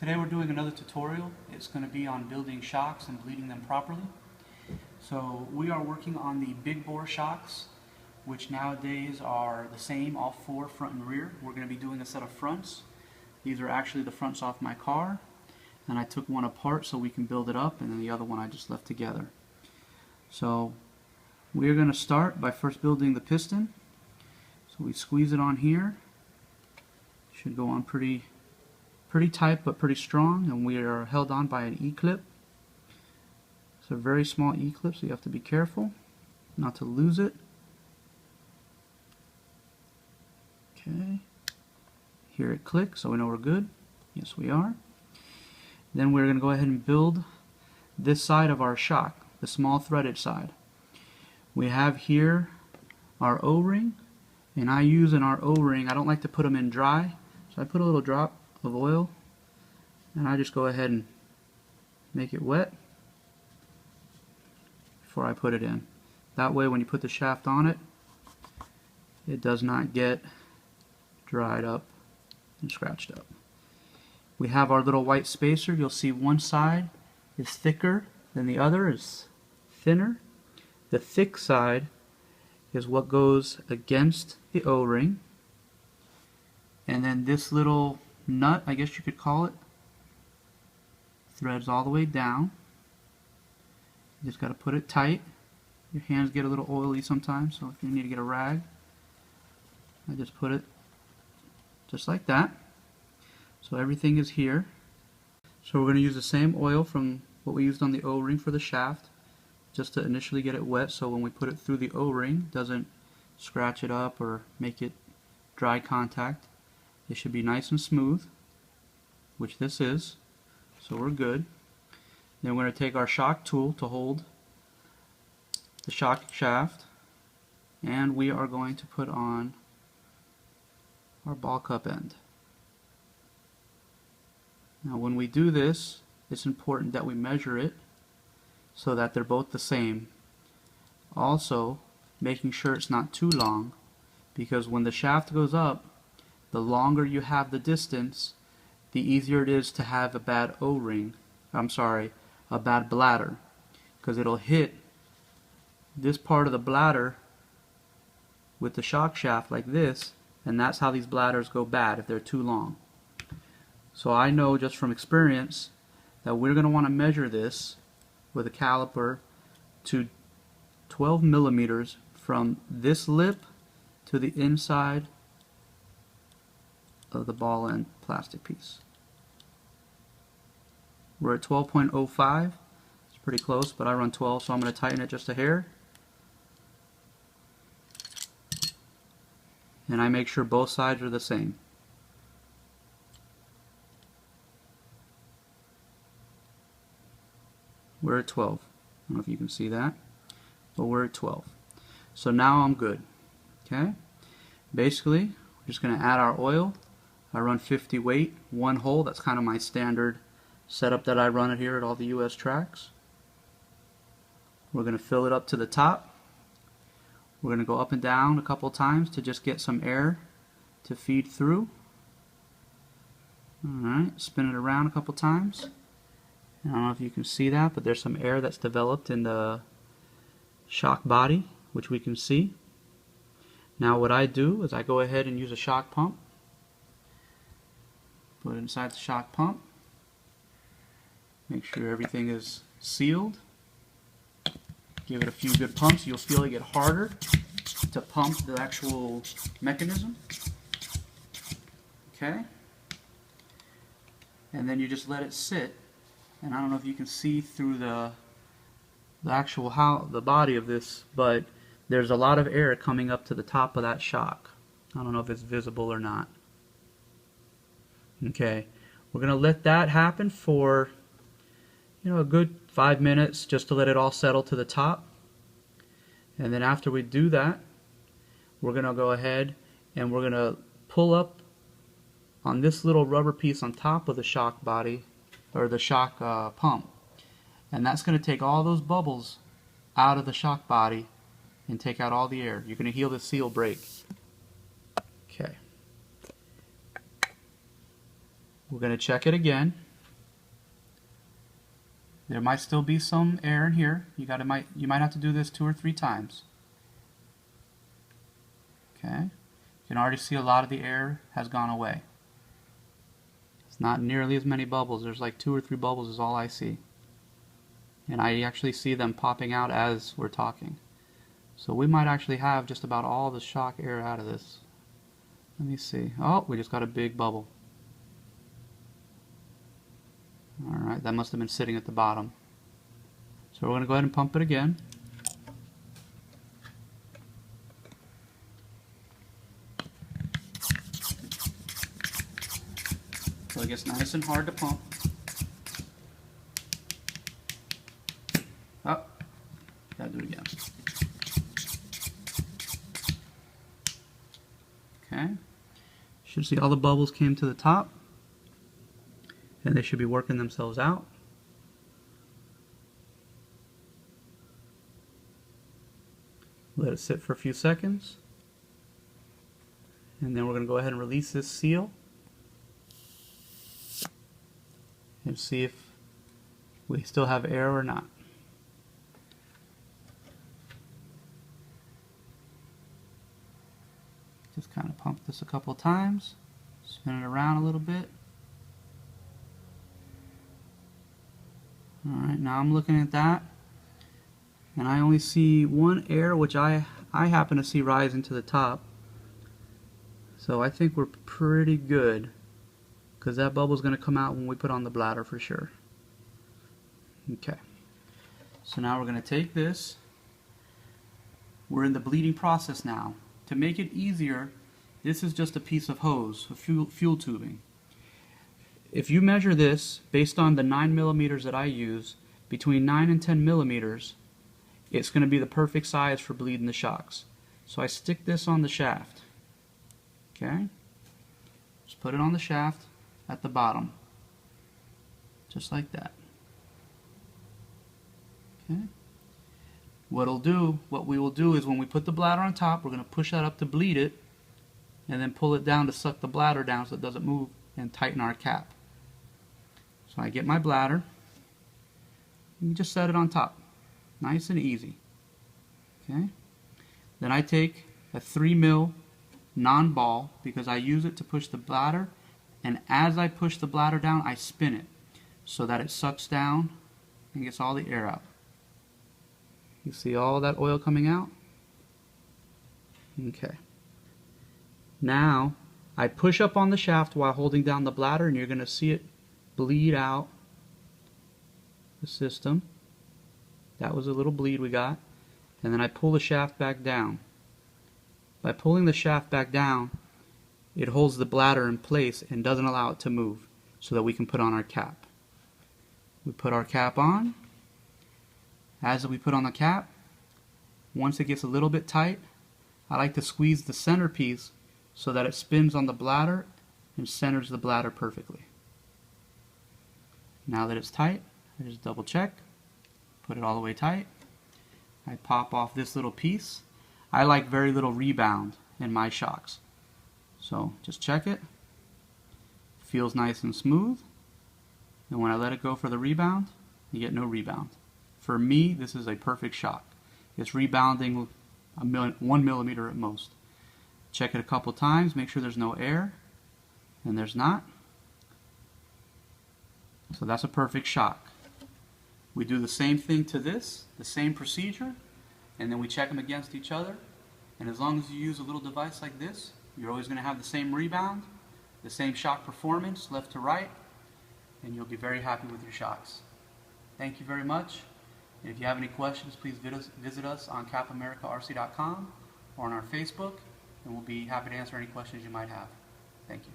Today we're doing another tutorial. It's going to be on building shocks and bleeding them properly. So we are working on the big bore shocks, which nowadays are the same, all four, front and rear. We're going to be doing a set of fronts. These are actually the fronts off my car, and I took one apart so we can build it up, and then the other one I just left together. So we're going to start by first building the piston. So we squeeze it on here. Should go on pretty tight but pretty strong, and we are held on by an E-clip. It's a very small E-clip, so you have to be careful not to lose it. Okay, here it clicks, so we know we're good. Yes, we are. Then we're going to go ahead and build this side of our shock, the small threaded side. We have here our O-ring, and I use in our O-ring, I don't like to put them in dry, so I put a little drop of oil, and I just go ahead and make it wet before I put it in. That way when you put the shaft on it, it does not get dried up and scratched up. We have our little white spacer. You'll see one side is thicker than the other is thinner. The thick side is what goes against the O-ring, and then this little nut, I guess you could call it, threads all the way down. You just got to put it tight. Your hands get a little oily sometimes, so if you need to get a rag, I just put it just like that. So everything is here. So we're going to use the same oil from what we used on the O-ring for the shaft, just to initially get it wet, so when we put it through the O-ring, it doesn't scratch it up or make it dry contact. It should be nice and smooth, which this is, so we're good. Then we're going to take our shock tool to hold the shock shaft, and we are going to put on our ball cup end. Now when we do this, it's important that we measure it so that they're both the same. Also, making sure it's not too long, because when the shaft goes up, the longer you have the distance, the easier it is to have a bad O-ring, a bad bladder, because it'll hit this part of the bladder with the shock shaft like this, and that's how these bladders go bad if they're too long. So I know just from experience that we're going to want to measure this with a caliper to 12 millimeters from this lip to the inside of the ball end plastic piece. We're at 12.05. It's pretty close, but I run 12, so I'm going to tighten it just a hair. And I make sure both sides are the same. We're at 12. I don't know if you can see that, but we're at 12. So now I'm good. Okay? Basically, we're just going to add our oil. I run 50 weight, one hole. That's kind of my standard setup that I run it here at all the US tracks. We're going to fill it up to the top. We're going to go up and down a couple times to just get some air to feed through. Alright, spin it around a couple times. I don't know if you can see that, but there's some air that's developed in the shock body, which we can see. Now what I do is I go ahead and use a shock pump. Put it inside the shock pump. Make sure everything is sealed. Give it a few good pumps. You'll feel it get harder to pump the actual mechanism. Okay? And then you just let it sit. And I don't know if you can see through the body of this, but there's a lot of air coming up to the top of that shock. I don't know if it's visible or not. Okay, we're going to let that happen for a good 5 minutes, just to let it all settle to the top. And then after we do that, we're going to go ahead and we're going to pull up on this little rubber piece on top of the shock body, or the shock pump, and that's going to take all those bubbles out of the shock body and take out all the air. You're going to hear the seal break. Okay. We're going to check it again. There might still be some air in here. You might have to do this 2 or 3 times. Okay, you can already see a lot of the air has gone away. It's not nearly as many bubbles. There's like 2 or 3 bubbles is all I see. And I actually see them popping out as we're talking. So we might actually have just about all the shock air out of this. Let me see. Oh, we just got a big bubble. Alright, that must have been sitting at the bottom. So we're going to go ahead and pump it again. So it gets nice and hard to pump. Oh, gotta do it again. Okay, should see all the bubbles came to the top, and they should be working themselves out. Let it sit for a few seconds, and then we're going to go ahead and release this seal and see if we still have air or not. Just kind of pump this a couple of times, spin it around a little bit. Alright, now I'm looking at that, and I only see one air, which I happen to see rising to the top. So I think we're pretty good, because that bubble's going to come out when we put on the bladder for sure. Okay, so now we're going to take this. We're in the bleeding process now. To make it easier, this is just a piece of hose, a fuel tubing. If you measure this based on the 9 millimeters that I use, between 9 and 10 millimeters, it's going to be the perfect size for bleeding the shocks. So I stick this on the shaft. Okay? Just put it on the shaft at the bottom. Just like that. Okay? What we will do is when we put the bladder on top, we're going to push that up to bleed it, and then pull it down to suck the bladder down so it doesn't move, and tighten our cap. So I get my bladder, and you just set it on top. Nice and easy. Okay? Then I take a 3 mil non-ball, because I use it to push the bladder, and as I push the bladder down, I spin it so that it sucks down and gets all the air out. You see all that oil coming out? Okay. Now, I push up on the shaft while holding down the bladder, and you're going to see it bleed out the system. That was a little bleed we got. And then I pull the shaft back down. By pulling the shaft back down, it holds the bladder in place and doesn't allow it to move, so that we can put on our cap. We put our cap on. As we put on the cap, once it gets a little bit tight, I like to squeeze the centerpiece so that it spins on the bladder and centers the bladder perfectly. Now that it's tight, I just double check, put it all the way tight. I pop off this little piece. I like very little rebound in my shocks. So just check it. Feels nice and smooth. And when I let it go for the rebound, you get no rebound. For me, this is a perfect shock. It's rebounding 1 millimeter at most. Check it a couple times, make sure there's no air, and there's not. So that's a perfect shock. We do the same thing to this, the same procedure, and then we check them against each other. And as long as you use a little device like this, you're always going to have the same rebound, the same shock performance, left to right, and you'll be very happy with your shocks. Thank you very much. And if you have any questions, please visit us on capamericarc.com or on our Facebook, and we'll be happy to answer any questions you might have. Thank you.